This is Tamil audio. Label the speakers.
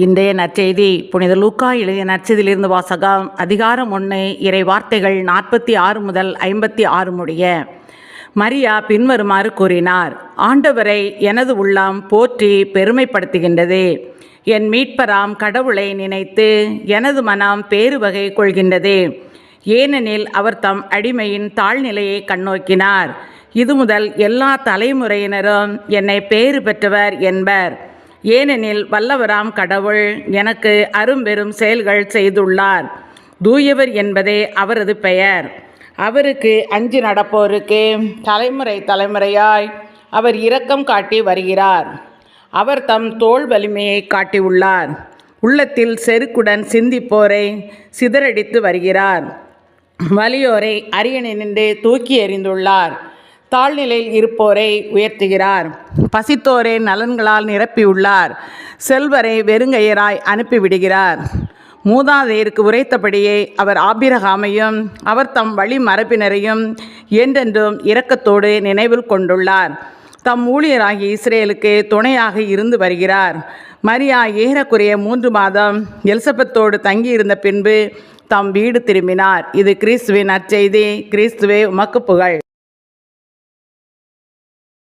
Speaker 1: இன்றைய நற்செய்தி புனித லூக்கா எழுதிய நற்செய்தியிலிருந்து வாசகம். அதிகாரம் 1, இறை வார்த்தைகள் 46 முதல் 56 முடிய. மரியா பின்வருமாறு கூறினார்: ஆண்டவரை எனது உள்ளம் போற்றி பெருமைப்படுத்துகின்றது. என் மீட்பராம் கடவுளை நினைத்து எனது மனம் பேருவகை கொள்கின்றது. ஏனெனில் அவர் தம் அடிமையின் தாழ்நிலையை கண்ணோக்கினார். இது முதல் எல்லா தலைமுறையினரும் என்னை பேறு பெற்றவர் என்பர். ஏனெனில் வல்லவராம் கடவுள் எனக்கு அரும்பெரும் செயல்கள் செய்துள்ளார். தூயவர் என்பதே அவரது பெயர். அவருக்கு அஞ்சி நடப்போருக்கு தலைமுறை தலைமுறையாய் அவர் இரக்கம் காட்டி வருகிறார். அவர் தம் தோள் வலிமையை காட்டியுள்ளார். உள்ளத்தில் செருக்குடன் சிந்திப்போரை சிதறடித்து வருகிறார். வலியோரை அரியணையினின்று தூக்கி எறிந்துள்ளார். தாழ்நிலையில் இருப்போரை உயர்த்துகிறார். பசித்தோரை நலன்களால் நிரப்பியுள்ளார். செல்வரை வெறுங்கையராய் அனுப்பிவிடுகிறார். மூதாதையருக்கு உரைத்தபடியே அவர் ஆபிரகாமையும் அவர் தம் வழி மரபினரையும் என்றென்றும் இரக்கத்தோடு நினைவில் கொண்டுள்ளார். தம் ஊழியராகிய இஸ்ரேலுக்கு துணையாக இருந்து வருகிறார். மரியா ஏறக்குறைய 3 மாதம் எலிசபெத்தோடு தங்கியிருந்த பின்பு தம் வீடு திரும்பினார். இது கிறிஸ்துவின் நற்செய்தி. கிறிஸ்துவே உமக்கு புகழ்.